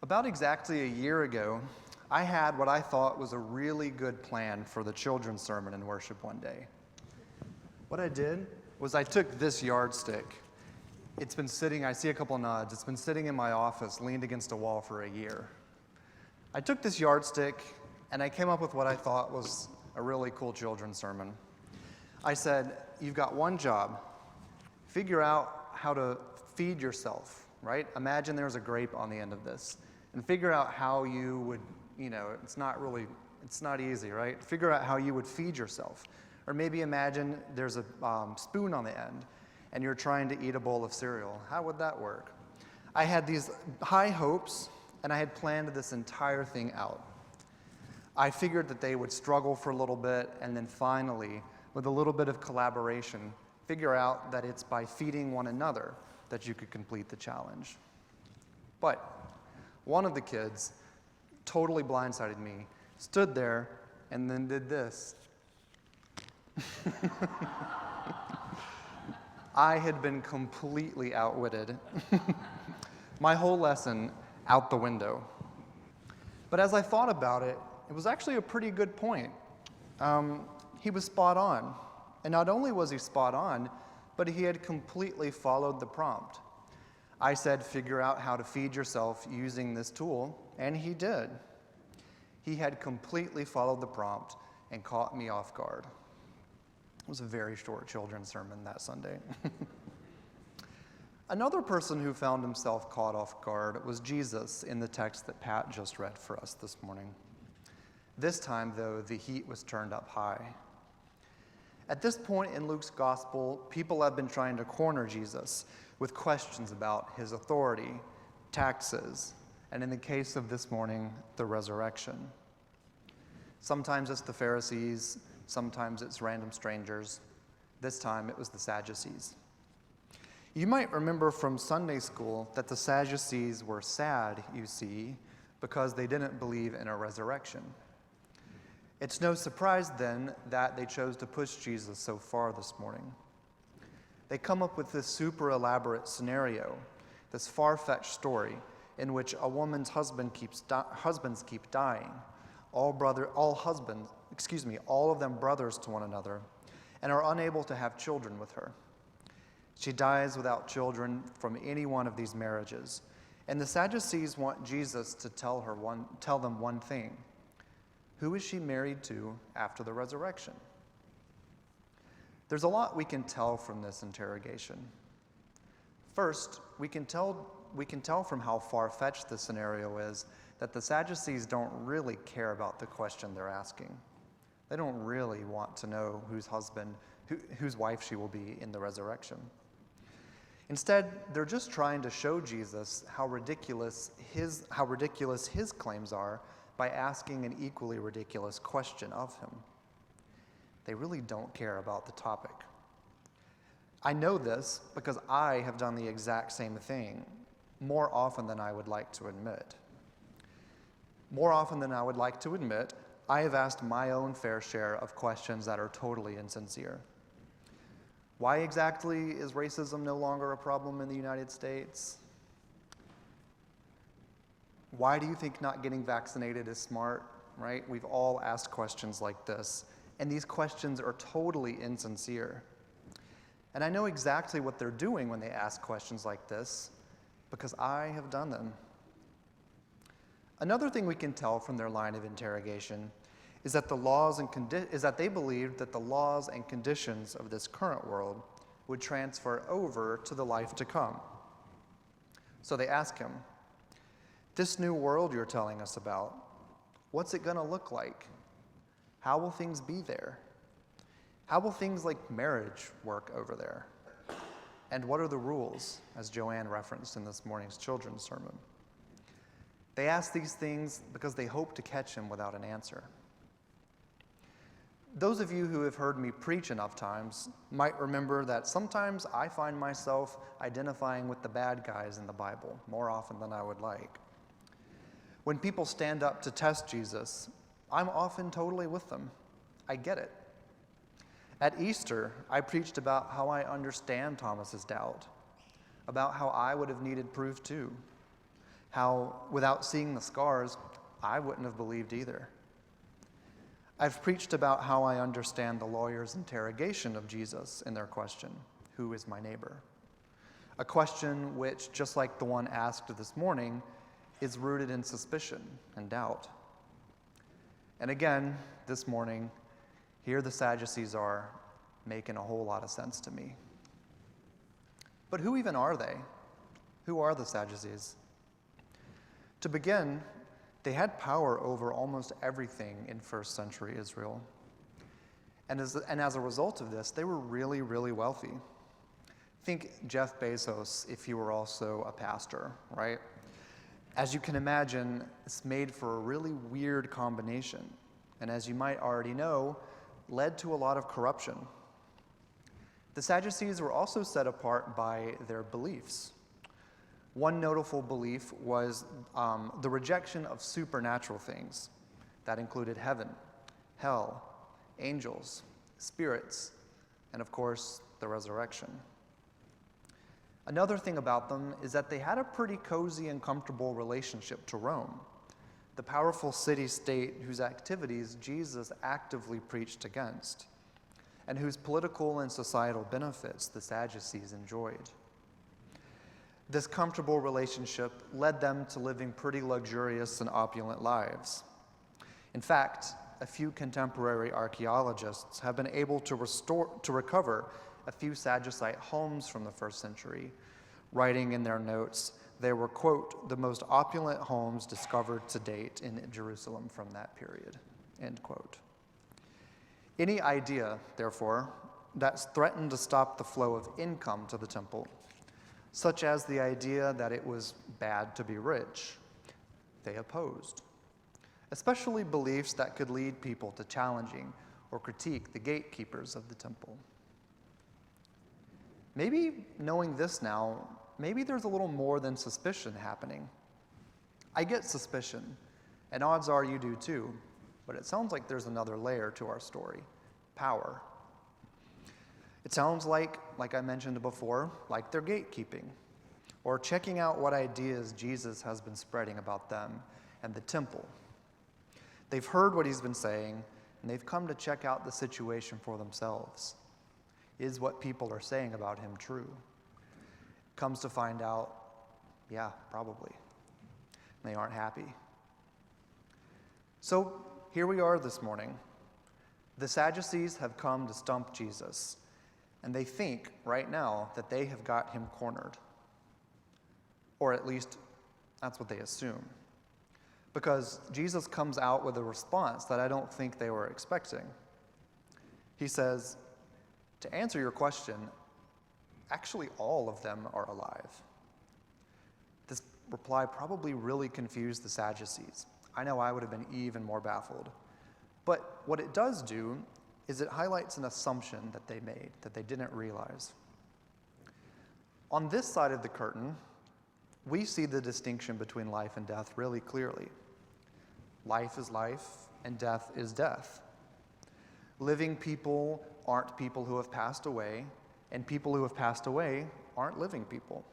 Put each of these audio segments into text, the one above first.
About exactly a year ago, I had what I thought was a really good plan for the children's sermon in worship one day. What I did was I took this yardstick. It's been sitting, I see a couple nods, it's been sitting in my office, leaned against a wall for a year. I took this yardstick and I came up with what I thought was a really cool children's sermon. I said, you've got one job. Figure out how to feed yourself, right? Imagine there's a grape on the end of this. And figure out how you would, it's not easy, right? Figure out how you would feed yourself. Or maybe imagine there's a spoon on the end and you're trying to eat a bowl of cereal. How would that work? I had these high hopes and I had planned this entire thing out. I figured that they would struggle for a little bit and then finally, with a little bit of collaboration, figure out that it's by feeding one another that you could complete the challenge. But one of the kids totally blindsided me, stood there, and then did this. I had been completely outwitted. My whole lesson out the window. But as I thought about it, it was actually a pretty good point. He was spot on. And not only was he spot on, but he had completely followed the prompt. I said, figure out how to feed yourself using this tool, and he did. He had completely followed the prompt and caught me off guard. It was a very short children's sermon that Sunday. Another person who found himself caught off guard was Jesus in the text that Pat just read for us this morning. This time, though, the heat was turned up high. At this point in Luke's gospel, people have been trying to corner Jesus with questions about his authority, taxes, and in the case of this morning, the resurrection. Sometimes it's the Pharisees, sometimes it's random strangers. This time it was the Sadducees. You might remember from Sunday school that the Sadducees were sad, you see, because they didn't believe in a resurrection. It's no surprise then that they chose to push Jesus so far this morning. They come up with this super elaborate scenario, this far-fetched story in which a woman's husbands keep dying, all of them brothers to one another, and are unable to have children with her. She dies without children from any one of these marriages, and the Sadducees want Jesus to tell them one thing. Who is she married to after the resurrection? There's a lot we can tell from this interrogation. First, we can tell from how far-fetched the scenario is that the Sadducees don't really care about the question they're asking. They don't really want to know whose wife she will be in the resurrection. Instead, they're just trying to show Jesus how ridiculous his claims are by asking an equally ridiculous question of him. They really don't care about the topic. I know this because I have done the exact same thing more often than I would like to admit. More often than I would like to admit, I have asked my own fair share of questions that are totally insincere. Why exactly is racism no longer a problem in the United States? Why do you think not getting vaccinated is smart, right? We've all asked questions like this, and these questions are totally insincere. And I know exactly what they're doing when they ask questions like this, because I have done them. Another thing we can tell from their line of interrogation is that they believed that the laws and conditions of this current world would transfer over to the life to come. So they ask him, this new world you're telling us about, what's it going to look like? How will things be there? How will things like marriage work over there? And what are the rules, as Joanne referenced in this morning's children's sermon? They ask these things because they hope to catch him without an answer. Those of you who have heard me preach enough times might remember that sometimes I find myself identifying with the bad guys in the Bible more often than I would like. When people stand up to test Jesus, I'm often totally with them. I get it. At Easter, I preached about how I understand Thomas's doubt, about how I would have needed proof too. how without seeing the scars, I wouldn't have believed either. I've preached about how I understand the lawyer's interrogation of Jesus in their question, "Who is my neighbor?" A question which, just like the one asked this morning, is rooted in suspicion and doubt. And again, this morning, here the Sadducees are making a whole lot of sense to me. But who even are they? Who are the Sadducees? To begin, they had power over almost everything in first century Israel. And as a result of this, they were really, really wealthy. Think Jeff Bezos if he were also a pastor, right? As you can imagine, it's made for a really weird combination, and as you might already know, led to a lot of corruption. The Sadducees were also set apart by their beliefs. One notable belief was the rejection of supernatural things. That included heaven, hell, angels, spirits, and of course, the resurrection. Another thing about them is that they had a pretty cozy and comfortable relationship to Rome, the powerful city-state whose activities Jesus actively preached against, and whose political and societal benefits the Sadducees enjoyed. This comfortable relationship led them to living pretty luxurious and opulent lives. In fact, a few contemporary archaeologists have been able to recover a few Sadducite homes from the first century, writing in their notes, they were, quote, "the most opulent homes discovered to date in Jerusalem from that period," end quote. Any idea, therefore, that's threatened to stop the flow of income to the temple, such as the idea that it was bad to be rich, they opposed, especially beliefs that could lead people to challenging or critique the gatekeepers of the temple. Maybe knowing this now, maybe there's a little more than suspicion happening. I get suspicion, and odds are you do too, but it sounds like there's another layer to our story: power. It sounds like I mentioned before, like they're gatekeeping, or checking out what ideas Jesus has been spreading about them and the temple. They've heard what he's been saying, and they've come to check out the situation for themselves. Is what people are saying about him true? Comes to find out, yeah, probably. They aren't happy. So here we are this morning. The Sadducees have come to stump Jesus, and they think right now that they have got him cornered. Or at least that's what they assume. Because Jesus comes out with a response that I don't think they were expecting. He says, "To answer your question, actually all of them are alive." This reply probably really confused the Sadducees. I know I would have been even more baffled. But what it does do is it highlights an assumption that they made that they didn't realize. On this side of the curtain, we see the distinction between life and death really clearly. Life is life, and death is death. Living people aren't people who have passed away, and people who have passed away aren't living people.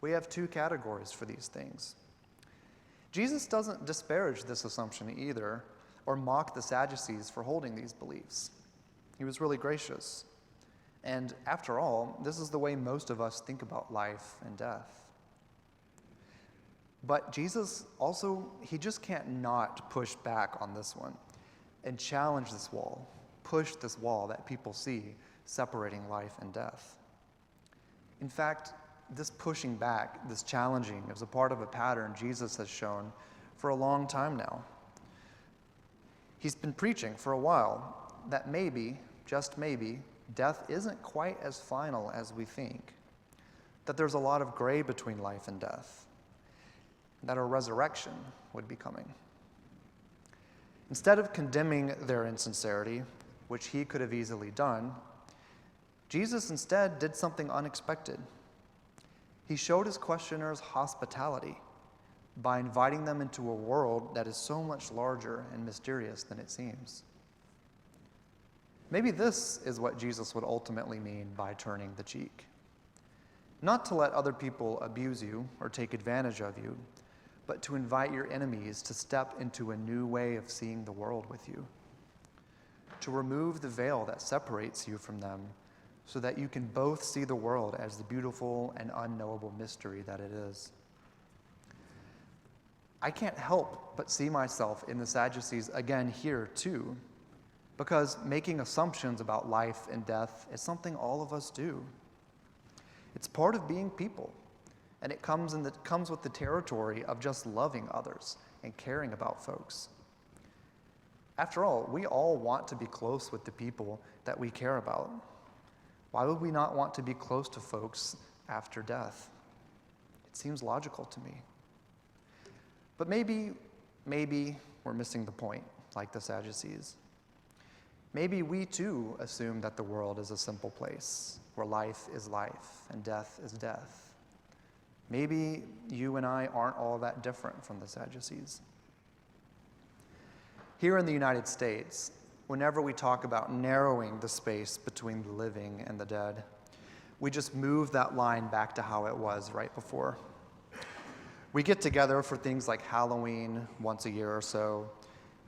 We have two categories for these things. Jesus doesn't disparage this assumption either, or mock the Sadducees for holding these beliefs. He was really gracious. And after all, this is the way most of us think about life and death. But Jesus also, he just can't not push back on this one and challenge this wall, push this wall that people see separating life and death. In fact, this pushing back, this challenging, is a part of a pattern Jesus has shown for a long time now. He's been preaching for a while that maybe, just maybe, death isn't quite as final as we think, that there's a lot of gray between life and death, that a resurrection would be coming. Instead of condemning their insincerity, which he could have easily done, Jesus instead did something unexpected. He showed his questioners hospitality by inviting them into a world that is so much larger and mysterious than it seems. Maybe this is what Jesus would ultimately mean by turning the cheek. Not to let other people abuse you or take advantage of you, but to invite your enemies to step into a new way of seeing the world with you, to remove the veil that separates you from them so that you can both see the world as the beautiful and unknowable mystery that it is. I can't help but see myself in the Sadducees again here too, because making assumptions about life and death is something all of us do. It's part of being people, and it comes with the territory of just loving others and caring about folks. After all, we all want to be close with the people that we care about. Why would we not want to be close to folks after death? It seems logical to me. But maybe we're missing the point, like the Sadducees. Maybe we too assume that the world is a simple place, where life is life and death is death. Maybe you and I aren't all that different from the Sadducees. Here in the United States, whenever we talk about narrowing the space between the living and the dead, we just move that line back to how it was right before. We get together for things like Halloween once a year or so,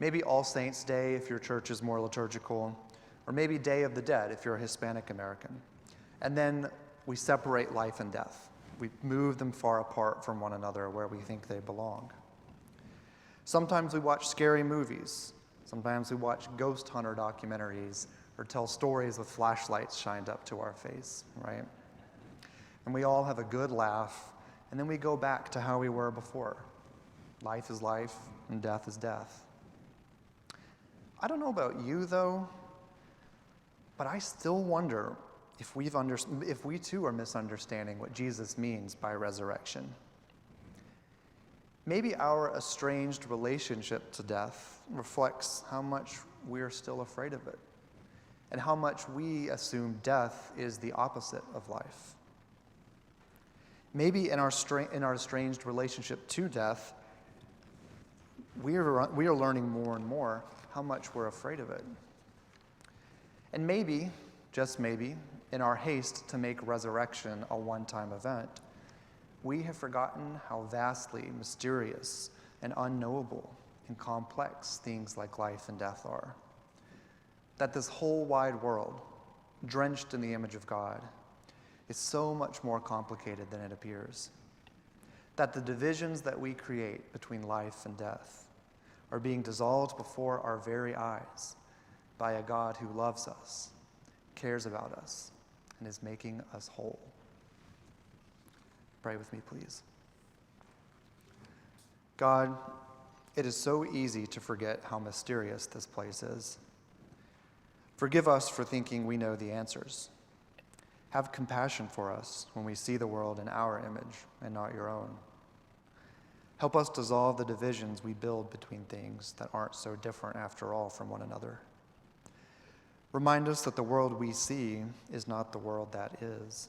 maybe All Saints Day if your church is more liturgical, or maybe Day of the Dead if you're a Hispanic American. And then we separate life and death. We move them far apart from one another where we think they belong. Sometimes we watch scary movies. Sometimes we watch ghost hunter documentaries or tell stories with flashlights shined up to our face, right? And we all have a good laugh, and then we go back to how we were before. Life is life, and death is death. I don't know about you, though, but I still wonder if we too are misunderstanding what Jesus means by resurrection. Maybe our estranged relationship to death reflects how much we're still afraid of it, and how much we assume death is the opposite of life. Maybe in our estranged relationship to death, we are learning more and more how much we're afraid of it. And maybe, just maybe, in our haste to make resurrection a one-time event, we have forgotten how vastly mysterious and unknowable and complex things like life and death are. That this whole wide world, drenched in the image of God, is so much more complicated than it appears. That the divisions that we create between life and death are being dissolved before our very eyes by a God who loves us, cares about us, and is making us whole. Pray with me, please. God, it is so easy to forget how mysterious this place is. Forgive us for thinking we know the answers. Have compassion for us when we see the world in our image and not your own. Help us dissolve the divisions we build between things that aren't so different after all from one another. Remind us that the world we see is not the world that is.